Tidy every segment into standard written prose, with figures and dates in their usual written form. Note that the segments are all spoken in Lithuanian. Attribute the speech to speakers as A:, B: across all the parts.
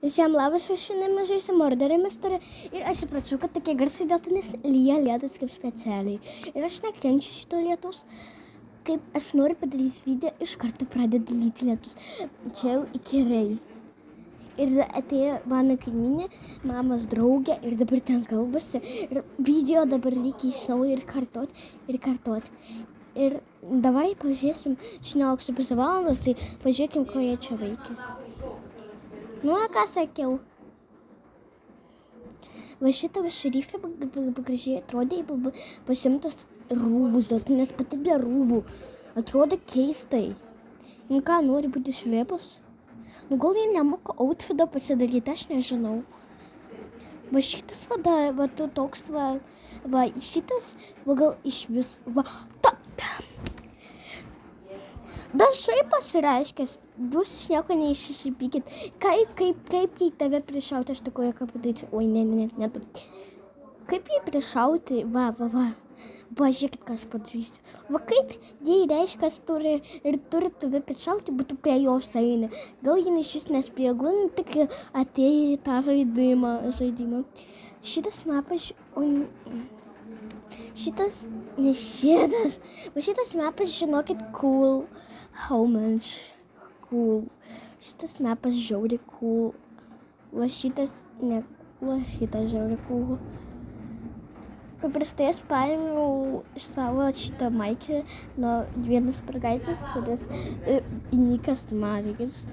A: Visiems labas, aš šiandien žaisiu Murder Mystery ir aš supračiau, kad tokie garsai dėl to nes lyja lietus kaip specialiai. Ir aš nekenčiu šito lietus, kaip aš noriu padaryti video, iš karto pradeda lyti lietus. Čia jau įkyriai. Ir atėjo mano kaimynė, mamos draugė ir dabar ten kalbasi. Ir video dabar reikia iš naujo ir kartot. Ir davai pažiūrėsim 16,5 valandos, tai pažiūrėkim, ko jie čia veikia. Nu, ką sakiau. Va šitą šerifę gražiai atrodė, pasimtas rūbus, nes pati be rūbų. Atrodo keistai. Nu ką, nori būti švėpus? Nu gal jie nemoka outfito pasidaryti, aš nežinau. Va šitas va toks va šitas, va gal iš vis, va, Dar šiaip pasireiškęs, jūs iš nieko neišsipykit. Kaip jį tave prišauti, aš takoje ką padarysiu. Oi, ne. Kaip jį prišauti, va. Va, žiūrėkit, ką aš padarysiu. Va kaip jį reiškęs turi tave prišauti, būtų prie jos eini. Gal jį šis nespėjo, gal tik atėjo į tą žaidimą. Šitas mapas, šitas mapas, žinokit, cool. How much cool. Šitas mapas žiauri cool. Va šitas ne cool, šitas žiauri cool. Paprastai aš paėmiau savo šitą maikę nuo vienas mergaitės, kurios Nikas Marijas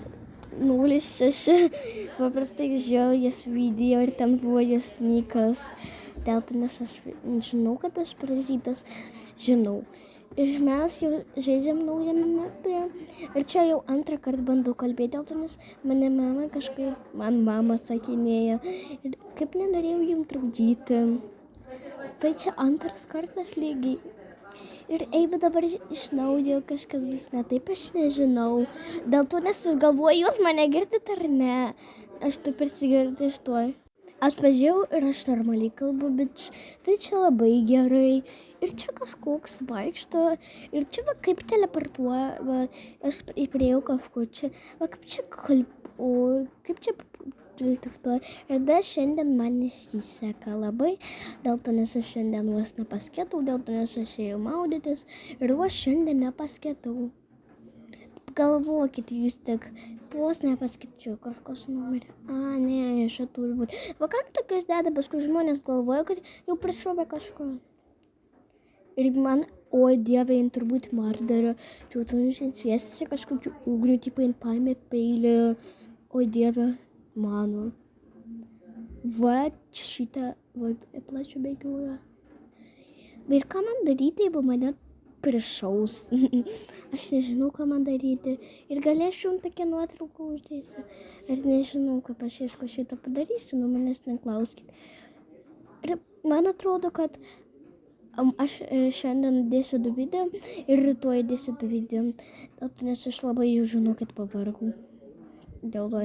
A: 06. Paprastai žiūrėjau jas video ir ten buvo jas Nikas. Dėl to nes aš žinau, kad aš parazitas. Žinau. Ir mes jau žaidžiam naujame mape. Ir čia jau antrą kartą bandau kalbėti, dėl to nes man mama sakinėja. Ir kaip nenorėjau jums trukdyti. Tai čia antras kartas lygiai. Ir jeigu dabar iš naujo kažkas bus ne taip, aš nežinau. Dėl to nes aš galvoju, jūs mane girdite ar ne. Aš taip persigirdu iš to. Aš pažiūrėjau ir aš normaliai kalbu, bet tai čia labai gerai. Ir čia kažkoks vaikšto. Ir čia va kaip teleportuoja. Va, aš priėjau kažkur čia. Va kaip čia kaip čia teleportuoja. Ir dar šiandien man nesiseka labai. Dėl to nes aš šiandien vos nepaskėtau. Dėl to nes aš ėjau maudytis. Ir vos šiandien nepaskėtau. Galvokit, jūs tik vos nepaskaičiau kažkos numerį. Ne, čia turi būti. Va kam tokius deda, paskui žmonės galvoja, kad jau prišovė kažko. Ir man, oi dieve, jin turbūt mardarė. Čia šviesiasi kažkokiu ugniu, tipo jin paėmė peilį. Oi dieve, mano. Va šitą, va plačiu bėgiuoja. Ir ką man daryti, jeigu mane prišaus. Aš nežinau, ką man daryti. Ir galėčiau tokią nuotrauką uždėsiu. Aš nežinau, kaip aš ieško šitą padarysiu, nu manęs neklauskit. Ir man atrodo, kad aš šiandien dėsiu 2 video ir rytoj dėsiu 2 video. Dėl to nes aš labai jau žinau, kad pavargau. Dėl to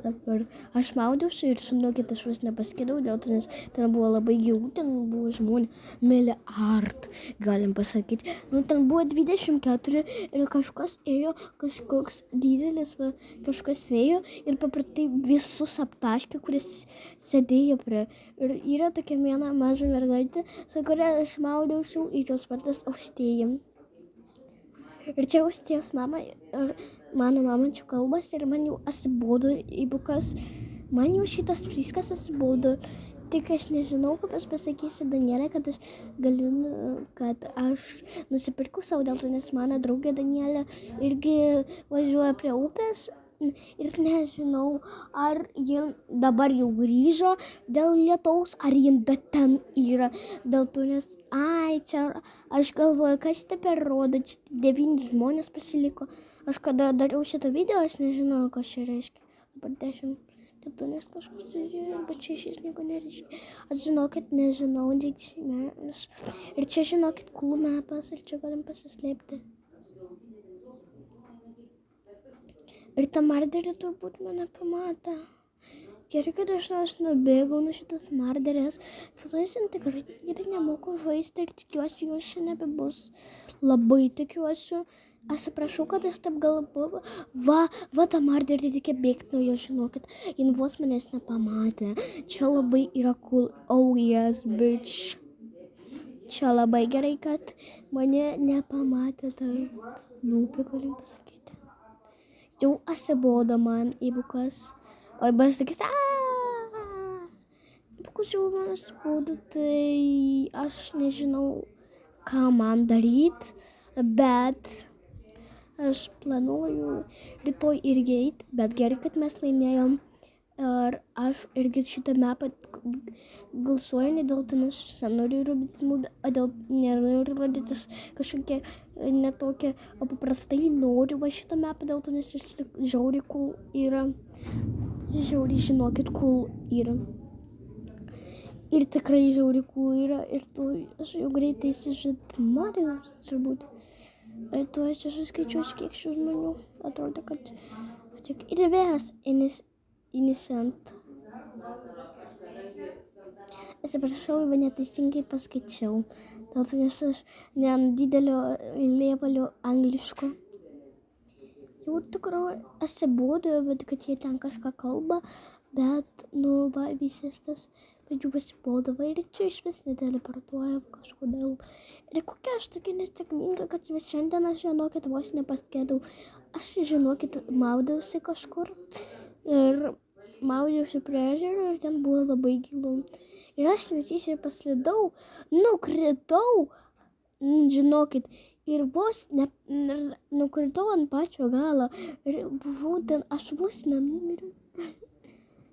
A: dabar aš maudiausi ir žinokit, aš vis nepaskėdau, dėl to nes ten buvo labai gilu, ten buvo žmonės miliard, galim pasakyti. Nu, ten buvo 24 ir kažkas ėjo, kažkoks didelis, kažkas ėjo ir paprastai visus aptaškė, kuris sėdėjo prie. Ir yra tokia viena maža mergaitė, su kuria aš maudiausi į tos vardas Austėjim. Ir čia Austėjos mama ir mano mama čia kalbas ir man jau atsibodo, man jau šitas viskas atsibodo. Tik aš nežinau, kaip aš pasakysiu Danielė, kad aš nusipirkau savo dėl to, nes mano draugė Danielė irgi važiuoja prie upės. Ir nežinau, ar ji dabar jau grįžo dėl lietaus, ar ji ten yra. Dėl to, nes, čia aš galvoju, kas šitą perrodo, čia 9 žmonės pasiliko. Aš kada dariau šitą video, aš nežinau, kas čia reiškia. Dabar 10, dėl to, nes kažkas žiūrėjo, bet čia šis nieko nereiškia. Aš žinokit, nežinau, ir čia žinokit, cool mapas, ir čia galim pasislėpti. Ir ta marderė turbūt mane pamatė. Gerai, kad aš nubėgau nuo šitas marderės. Sadais tikrai nemoko žaisti ir tikiuosi, jos čia nebebus. Labai tikiuosi, Atsiprašau, kad aš taip galvoju. Va ta Marta ir reikia bėgti nuo jo, žinokit. Jin vos manęs nepamatė. Čia labai yra cool. Oh yes, bitch. Čia labai gerai, kad mane nepamatė. Tai lūpė, galim pasakyti. Jau atsibodo man, jeigu kas. O jeigu aš sakys, jeigu kas jau man atsibodo, tai aš nežinau, ką man daryti, bet aš planuoju rytoj irgi eiti, bet gerai, kad mes laimėjom. Ir aš irgi šitą mapą galsuoju, ne dėl to, nes aš nenoriu rodyti mūdą, o dėl nenoriu rodytis kažkokia netokia, o paprastai noriu va šitą mapą dėl to, nes aš žiauriai cool yra. Žiauriai, žinokit, cool yra. Ir tikrai žiauriai cool yra. Ir tu, aš jau greitai sužinojau, turbūt. Ir tu aš skaičiuosi, kiek šių žmonių. Atrodo, kad tik ir vėjas Innocent. Atsiprašau, jeigu neteisingai paskaičiau. Dėl to, nes aš ne ant didelio levelio angliško. Jau tikrai atsibodo, bet kad jie ten kažką kalba, bet, va, visas tas, bet jų pasibodo, va, ir čia iš vis neteleportuoja kažkodėl. Ir kokia aš tokia nesėkminga, kad šiandien aš, žinokit, vos nepaskėdau. Aš, žinokit, maudausi kažkur ir maudžiausi prie ežero ir ten buvo labai gilu. Ir aš netyčia paslidau, nukritau, žinokit, ir vos nukritau ant pačio galo. Ir buvau ten, aš vos nenumiriau.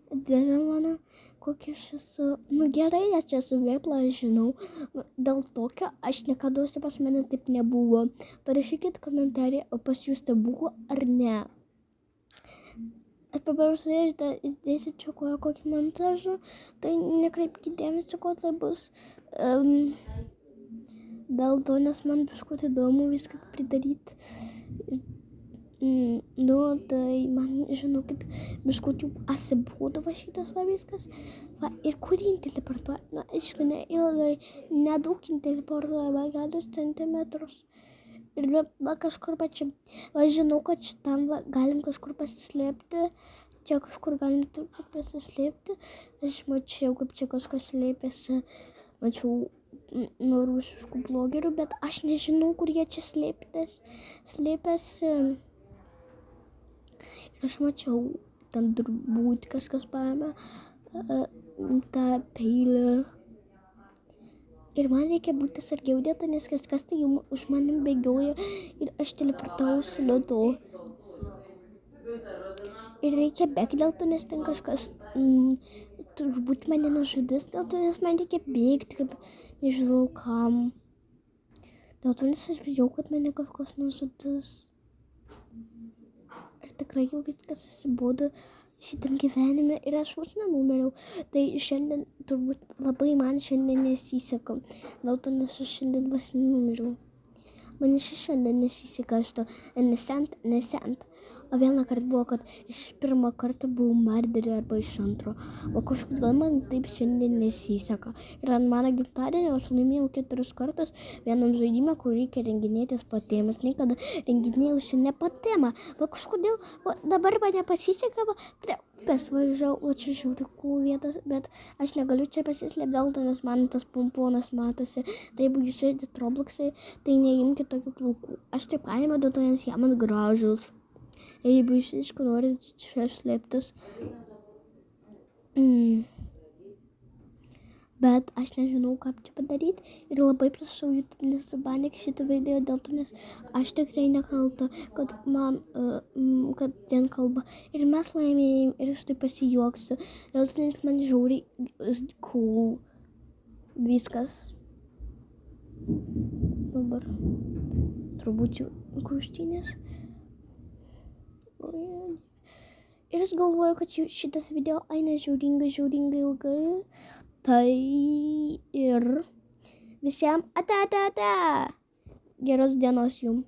A: Dieve mano, kokia aš esu. Gerai, aš esu vėpla, aš žinau. Dėl tokio aš nekaduosi pas mane taip nebuvo. Parašykit komentarį, o pas jūs tai buvo ar ne. Aš paprastai įdėsiu čia kokį montažą, tai nekreipkite dėmesio, ko tai bus. Dėl to, nes man biškut įdomu viską pridaryti. Tai man, žinokit, biškut jau atsibodo va šitas va viskas. Va, ir kur jin teleportuoja? Aišku, neilgai, nedaug jin teleportuoja, va, kelius centimetrus. Ir va kažkur pačiu, va žinau, kad šitam va, galim kažkur pasislėpti, čia kažkur galim turbūt pasislėpti. Aš mačiau, kaip čia kažkas slėpėsi, mačiau nuo rusiškų blogerių, bet aš nežinau, kur jie čia slėpėsi. Ir aš mačiau, ten turbūt kažkas paėmė tą peilį. Ir man reikia būti sargiau dėta, nes kažkas tai jau už manim bėgioja ir aš teleportausiu nuo to. Ir reikia bėgti dėl to, nes ten kažkas turbūt mane nužudys dėl to, nes man reikia bėgti, kaip nežinau kam. Dėl to, nes aš bijau, kad mane kažkas nužudys. Ir tikrai jau viskas atsibodo šitam gyvenime ir aš vos nenumiriau. Tai šiandien turbūt labai man šiandien nesiseka. Dėl to, nes aš šiandien vos nenumiriau. Man šiandien nesiseka aš to nesent. O vieną kartą buvo, kad iš pirmą kartą buvau marderį arba iš antro. O kažkodėl man taip šiandien nesiseka. Ir ant mano gimtadienio aš laimėjau 4 kartus vienam žaidimą, kur reikia renginėtis po temas. Niekada renginėjausi ne po temą. Va kažkodėl dabar man nepasiseka, prie upės važiavau, o čia žiaurikų vietas, bet aš negaliu čia pasislėpti dėl to, nes man tas pomponas matosi. Tai jeigu jūs žaidėt Robloxai, tai neimkite tokių plaukų. Aš taip paėmiau dėl to, nes jie man gražus. Jeigu jūs aišku norit čia slėptis. Bet aš nežinau, ką čia padaryti. Ir labai prašau YouTube nesubanik šitą video dėl to, nes aš tikrai nekalta, kad man, kad ten kalba. Ir mes laimėjom ir aš tai pasijuoksiu. Dėl to, nes man žiauriai cool viskas. Dabar turbūt jau kuštynės. Ir aš galvoju, kad šitas video eina žiauringai ilgai. Tai ir visiems ate. Geros dienos jums.